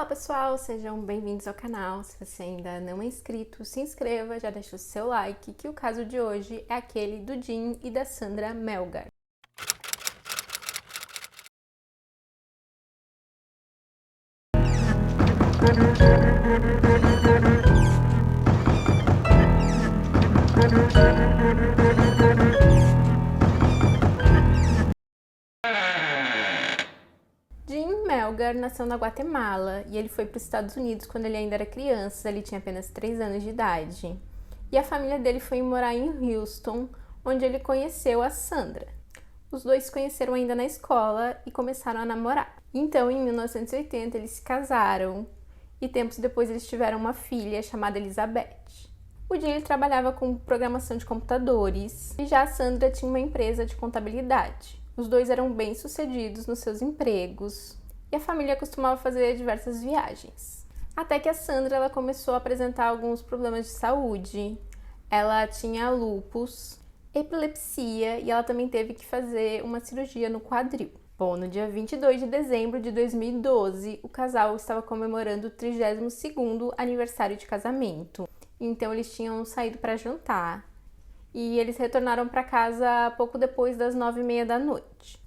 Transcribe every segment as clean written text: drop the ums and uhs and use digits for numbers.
Olá pessoal, sejam bem-vindos ao canal. Se você ainda não é inscrito, se inscreva, já deixa o seu like, que o caso de hoje é aquele do Jim e da Sandra Melgar. Jim Melgar nasceu na Guatemala e ele foi para os Estados Unidos quando ele ainda era criança, ele tinha apenas 3 anos de idade. E a família dele foi morar em Houston, onde ele conheceu a Sandra. Os dois se conheceram ainda na escola e começaram a namorar. Então, em 1980, eles se casaram e tempos depois eles tiveram uma filha chamada Elizabeth. O Jim ele trabalhava com programação de computadores e já a Sandra tinha uma empresa de contabilidade. Os dois eram bem-sucedidos nos seus empregos e a família costumava fazer diversas viagens. Até que a Sandra ela começou a apresentar alguns problemas de saúde. Ela tinha lúpus, epilepsia e ela também teve que fazer uma cirurgia no quadril. Bom, no dia 22 de dezembro de 2012, o casal estava comemorando o 32º aniversário de casamento. Então eles tinham saído para jantar e eles retornaram para casa pouco depois das 9h30 da noite.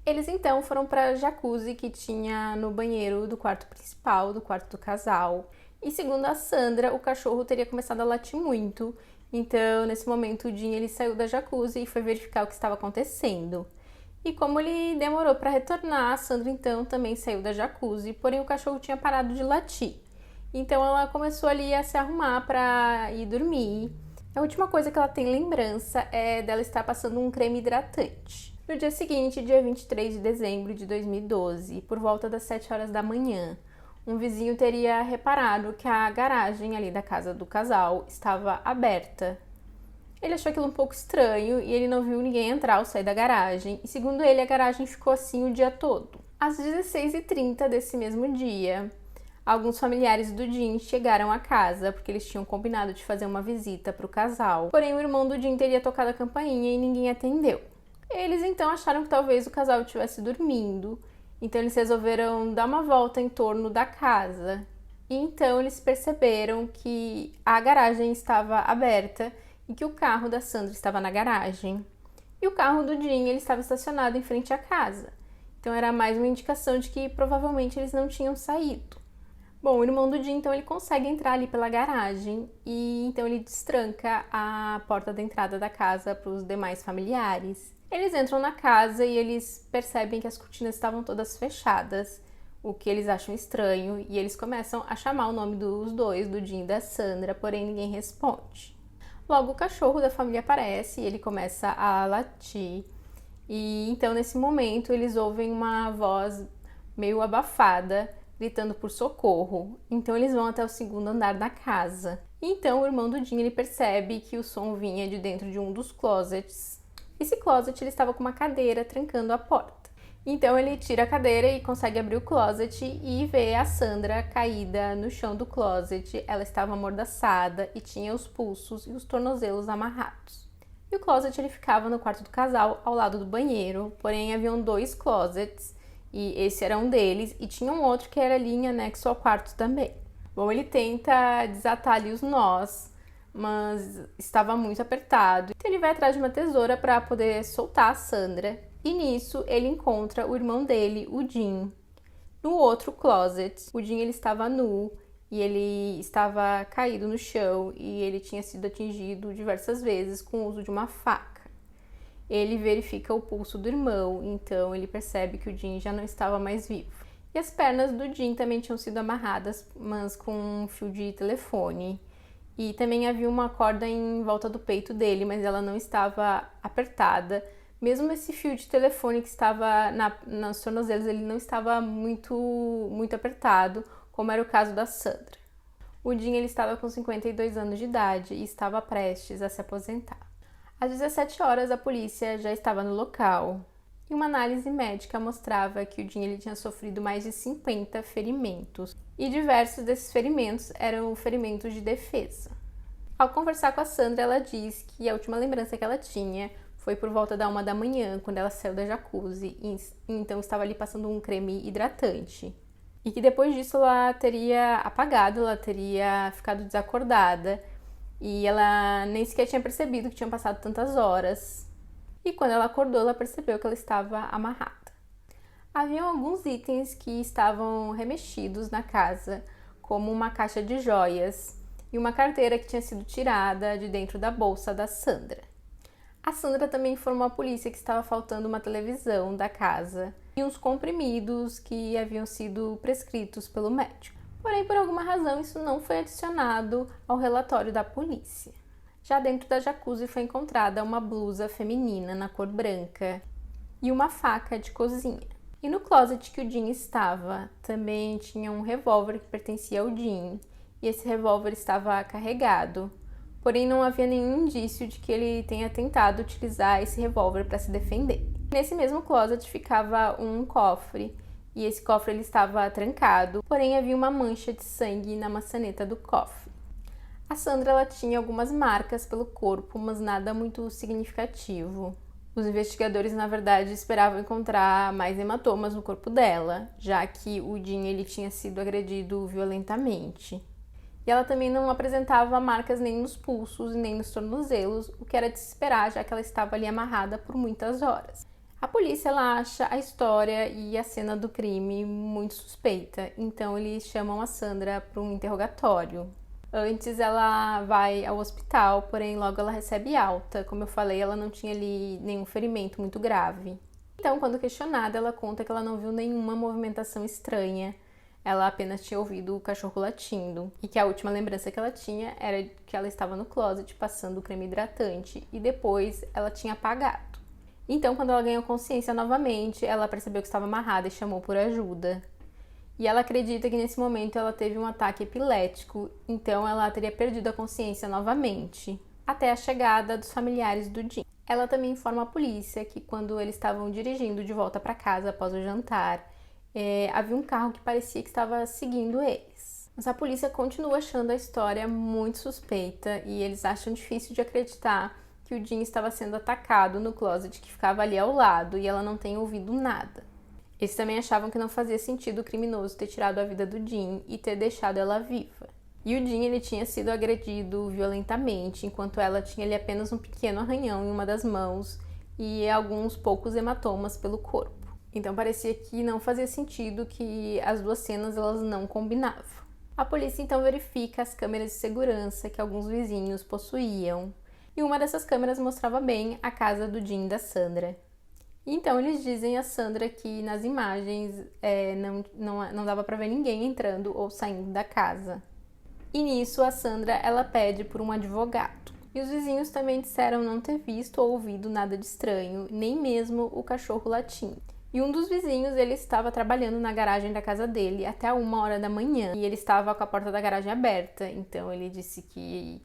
Eles então foram para a jacuzzi que tinha no banheiro do quarto principal, do quarto do casal. E segundo a Sandra, o cachorro teria começado a latir muito. Então, nesse momento, o Jim ele saiu da jacuzzi e foi verificar o que estava acontecendo. E como ele demorou para retornar, a Sandra então também saiu da jacuzzi, porém o cachorro tinha parado de latir. Então ela começou ali a se arrumar para ir dormir. A última coisa que ela tem lembrança é dela estar passando um creme hidratante. No dia seguinte, dia 23 de dezembro de 2012, por volta das 7 horas da manhã, um vizinho teria reparado que a garagem ali da casa do casal estava aberta. Ele achou aquilo um pouco estranho e ele não viu ninguém entrar ou sair da garagem, e segundo ele, a garagem ficou assim o dia todo. Às 16h30 desse mesmo dia, alguns familiares do Jim chegaram à casa porque eles tinham combinado de fazer uma visita para o casal. Porém, o irmão do Jim teria tocado a campainha e ninguém atendeu. Eles então acharam que talvez o casal estivesse dormindo, então eles resolveram dar uma volta em torno da casa. E então eles perceberam que a garagem estava aberta e que o carro da Sandra estava na garagem. E o carro do Jim ele estava estacionado em frente à casa. Então era mais uma indicação de que provavelmente eles não tinham saído. Bom, o irmão do Jim, então, ele consegue entrar ali pela garagem e então ele destranca a porta da entrada da casa para os demais familiares. Eles entram na casa e eles percebem que as cortinas estavam todas fechadas, o que eles acham estranho, e eles começam a chamar o nome dos dois, do Jim e da Sandra, porém ninguém responde. Logo o cachorro da família aparece e ele começa a latir. E então nesse momento eles ouvem uma voz meio abafada gritando por socorro. Então eles vão até o segundo andar da casa. E então o irmão do Jim ele percebe que o som vinha de dentro de um dos closets. Esse closet ele estava com uma cadeira trancando a porta. Então ele tira a cadeira e consegue abrir o closet e vê a Sandra caída no chão do closet. Ela estava amordaçada e tinha os pulsos e os tornozelos amarrados. E o closet ele ficava no quarto do casal, ao lado do banheiro, porém haviam 2 closets e esse era um deles e tinha um outro que era ali em anexo ao quarto também. Bom, ele tenta desatar ali os nós, mas estava muito apertado. Então ele vai atrás de uma tesoura para poder soltar a Sandra. E nisso ele encontra o irmão dele, o Jim, no outro closet. O Jim ele estava nu e ele estava caído no chão e ele tinha sido atingido diversas vezes com o uso de uma faca. Ele verifica o pulso do irmão, então ele percebe que o Jim já não estava mais vivo. E as pernas do Jim também tinham sido amarradas, mas com um fio de telefone. E também havia uma corda em volta do peito dele, mas ela não estava apertada. Mesmo esse fio de telefone que estava nos tornozelos, ele não estava muito apertado, como era o caso da Sandra. O Jim ele estava com 52 anos de idade e estava prestes a se aposentar. Às 17 horas, a polícia já estava no local e uma análise médica mostrava que o Jim ele tinha sofrido mais de 50 ferimentos e diversos desses ferimentos eram ferimentos de defesa. Ao conversar com a Sandra, ela diz que a última lembrança que ela tinha foi por volta da 1 da manhã, quando ela saiu da jacuzzi e então estava ali passando um creme hidratante. e que depois disso ela teria apagado, ela teria ficado desacordada e ela nem sequer tinha percebido que tinham passado tantas horas. E quando ela acordou, ela percebeu que ela estava amarrada. Haviam alguns itens que estavam remexidos na casa, como uma caixa de joias e uma carteira que tinha sido tirada de dentro da bolsa da Sandra. A Sandra também informou a polícia que estava faltando uma televisão da casa e uns comprimidos que haviam sido prescritos pelo médico. Porém, por alguma razão, isso não foi adicionado ao relatório da polícia. Já dentro da jacuzzi foi encontrada uma blusa feminina na cor branca e uma faca de cozinha. E no closet que o Jim estava, também tinha um revólver que pertencia ao Jim, e esse revólver estava carregado, porém não havia nenhum indício de que ele tenha tentado utilizar esse revólver para se defender. Nesse mesmo closet ficava um cofre, e esse cofre ele estava trancado, porém havia uma mancha de sangue na maçaneta do cofre. A Sandra ela tinha algumas marcas pelo corpo, mas nada muito significativo. Os investigadores, na verdade, esperavam encontrar mais hematomas no corpo dela, já que o Jim ele tinha sido agredido violentamente. E ela também não apresentava marcas nem nos pulsos nem nos tornozelos, o que era de se esperar, já que ela estava ali amarrada por muitas horas. A polícia ela acha a história e a cena do crime muito suspeita, então eles chamam a Sandra para um interrogatório. Antes ela vai ao hospital, porém logo ela recebe alta. Como eu falei, ela não tinha ali nenhum ferimento muito grave. Então, quando questionada, ela conta que ela não viu nenhuma movimentação estranha. Ela apenas tinha ouvido o cachorro latindo. E que a última lembrança que ela tinha era que ela estava no closet passando o creme hidratante e depois ela tinha apagado. Então, quando ela ganhou consciência novamente, ela percebeu que estava amarrada e chamou por ajuda. E ela acredita que nesse momento ela teve um ataque epilético, então ela teria perdido a consciência novamente, até a chegada dos familiares do Jim. Ela também informa a polícia que quando eles estavam dirigindo de volta para casa após o jantar, havia um carro que parecia que estava seguindo eles. Mas a polícia continua achando a história muito suspeita e eles acham difícil de acreditar que o Jim estava sendo atacado no closet que ficava ali ao lado e ela não tenha ouvido nada. Eles também achavam que não fazia sentido o criminoso ter tirado a vida do Jim e ter deixado ela viva. E o Jim ele tinha sido agredido violentamente, enquanto ela tinha ali apenas um pequeno arranhão em uma das mãos e alguns poucos hematomas pelo corpo. Então parecia que não fazia sentido, que as duas cenas elas não combinavam. A polícia então verifica as câmeras de segurança que alguns vizinhos possuíam, e uma dessas câmeras mostrava bem a casa do Jim e da Sandra. Então eles dizem a Sandra que nas imagens não dava para ver ninguém entrando ou saindo da casa. E nisso a Sandra ela pede por um advogado. E os vizinhos também disseram não ter visto ou ouvido nada de estranho, nem mesmo o cachorro latindo. E um dos vizinhos ele estava trabalhando na garagem da casa dele até 1h da manhã e ele estava com a porta da garagem aberta. Então ele disse que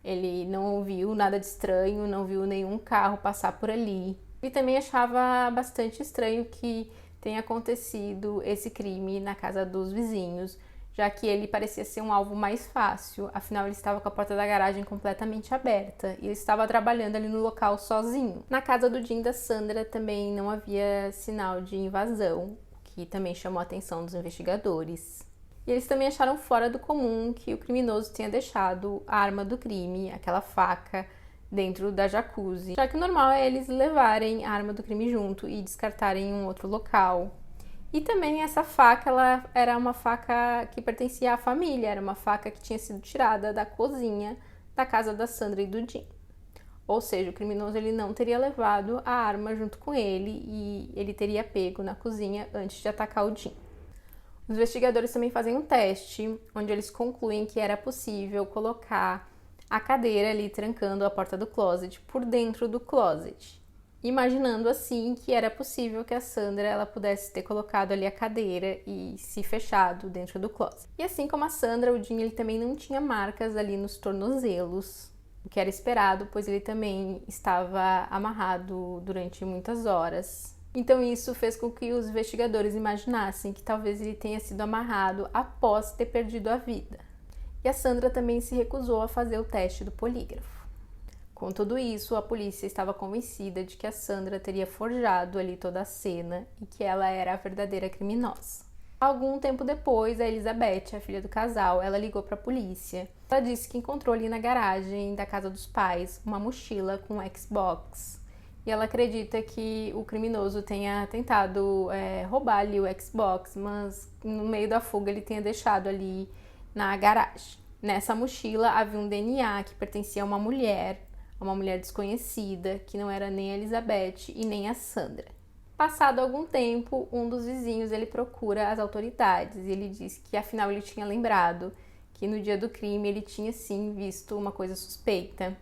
ele não ouviu nada de estranho, não viu nenhum carro passar por ali. E também achava bastante estranho que tenha acontecido esse crime na casa dos vizinhos, já que ele parecia ser um alvo mais fácil, afinal ele estava com a porta da garagem completamente aberta e ele estava trabalhando ali no local sozinho. Na casa do Jim e da Sandra também não havia sinal de invasão, o que também chamou a atenção dos investigadores. E eles também acharam fora do comum que o criminoso tenha deixado a arma do crime, aquela faca, dentro da jacuzzi, já que o normal é eles levarem a arma do crime junto e descartarem em um outro local. E também essa faca, ela era uma faca que pertencia à família, era uma faca que tinha sido tirada da cozinha da casa da Sandra e do Jim. Ou seja, o criminoso ele não teria levado a arma junto com ele e ele teria pego na cozinha antes de atacar o Jim. Os investigadores também fazem um teste, onde eles concluem que era possível colocar a cadeira ali trancando a porta do closet por dentro do closet, imaginando assim que era possível que a Sandra ela pudesse ter colocado ali a cadeira e se fechado dentro do closet. E assim como a Sandra, o Jim ele também não tinha marcas ali nos tornozelos, o que era esperado, pois ele também estava amarrado durante muitas horas. Então isso fez com que os investigadores imaginassem que talvez ele tenha sido amarrado após ter perdido a vida. E a Sandra também se recusou a fazer o teste do polígrafo. Com tudo isso, a polícia estava convencida de que a Sandra teria forjado ali toda a cena e que ela era a verdadeira criminosa. Algum tempo depois, a Elizabeth, a filha do casal, ela ligou para a polícia. Ela disse que encontrou ali na garagem da casa dos pais uma mochila com um Xbox. E ela acredita que o criminoso tenha tentado roubar ali o Xbox, mas no meio da fuga ele tenha deixado ali na garagem. Nessa mochila havia um DNA que pertencia a uma mulher desconhecida, que não era nem a Elizabeth e nem a Sandra. Passado algum tempo, um dos vizinhos ele procura as autoridades e ele diz que afinal ele tinha lembrado que no dia do crime ele tinha sim visto uma coisa suspeita.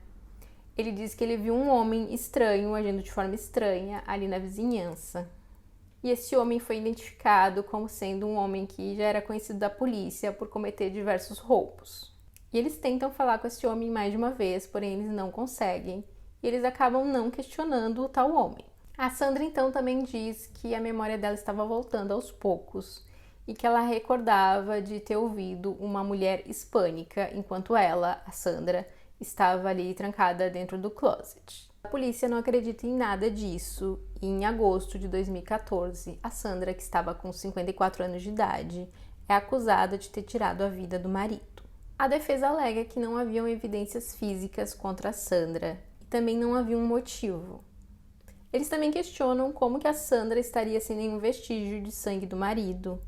Ele diz que ele viu um homem estranho agindo de forma estranha ali na vizinhança. E esse homem foi identificado como sendo um homem que já era conhecido da polícia por cometer diversos roubos. E eles tentam falar com esse homem mais de uma vez, porém eles não conseguem. E eles acabam não questionando o tal homem. A Sandra então também diz que a memória dela estava voltando aos poucos e que ela recordava de ter ouvido uma mulher hispânica enquanto ela, a Sandra, estava ali trancada dentro do closet. A polícia não acredita em nada disso e em agosto de 2014, a Sandra, que estava com 54 anos de idade, é acusada de ter tirado a vida do marido. A defesa alega que não haviam evidências físicas contra a Sandra e também não havia um motivo. Eles também questionam como que a Sandra estaria sem nenhum vestígio de sangue do marido,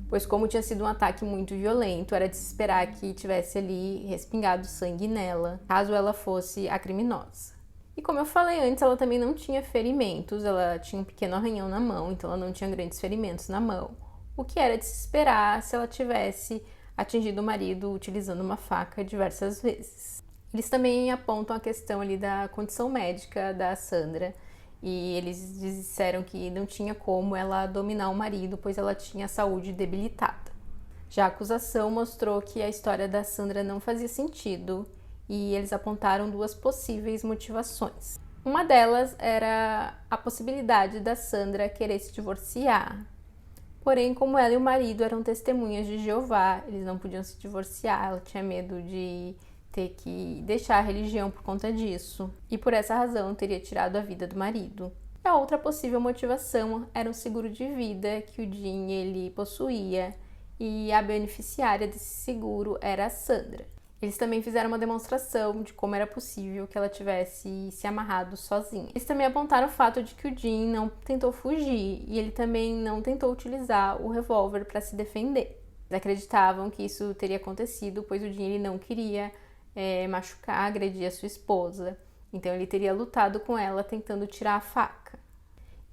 pois como tinha sido um ataque muito violento, era de se esperar que tivesse ali respingado sangue nela, caso ela fosse a criminosa. E como eu falei antes, ela também não tinha ferimentos, ela tinha um pequeno arranhão na mão, então ela não tinha grandes ferimentos na mão, o que era de se esperar se ela tivesse atingido o marido utilizando uma faca diversas vezes. Eles também apontam a questão ali da condição médica da Sandra, e eles disseram que não tinha como ela dominar o marido, pois ela tinha a saúde debilitada. Já a acusação mostrou que a história da Sandra não fazia sentido e eles apontaram duas possíveis motivações. Uma delas era a possibilidade da Sandra querer se divorciar. Porém, como ela e o marido eram testemunhas de Jeová, eles não podiam se divorciar, ela tinha medo de ter que deixar a religião por conta disso, e por essa razão teria tirado a vida do marido. A outra possível motivação era um seguro de vida que o Jim ele possuía, e a beneficiária desse seguro era a Sandra. Eles também fizeram uma demonstração de como era possível que ela tivesse se amarrado sozinha. Eles também apontaram o fato de que o Jim não tentou fugir e ele também não tentou utilizar o revólver para se defender. Eles acreditavam que isso teria acontecido, pois o Jim ele não queria machucar, agredir a sua esposa. Então ele teria lutado com ela tentando tirar a faca.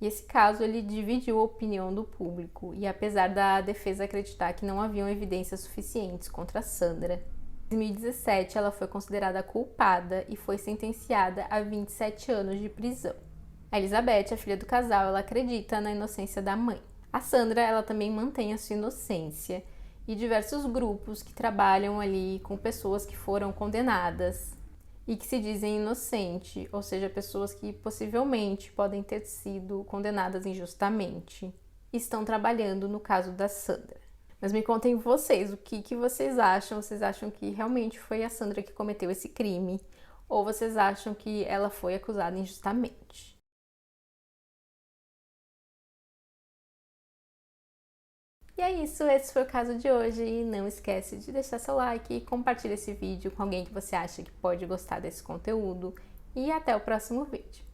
E esse caso ele dividiu a opinião do público e apesar da defesa acreditar que não haviam evidências suficientes contra a Sandra, em 2017 ela foi considerada culpada e foi sentenciada a 27 anos de prisão. A Elizabeth, a filha do casal, ela acredita na inocência da mãe. A Sandra, ela também mantém a sua inocência e diversos grupos que trabalham ali com pessoas que foram condenadas e que se dizem inocentes, ou seja, pessoas que possivelmente podem ter sido condenadas injustamente, estão trabalhando no caso da Sandra. Mas me contem vocês, o que vocês acham? Vocês acham que realmente foi a Sandra que cometeu esse crime? Ou vocês acham que ela foi acusada injustamente? E é isso, esse foi o caso de hoje. E não esquece de deixar seu like e compartilhar esse vídeo com alguém que você acha que pode gostar desse conteúdo. E até o próximo vídeo.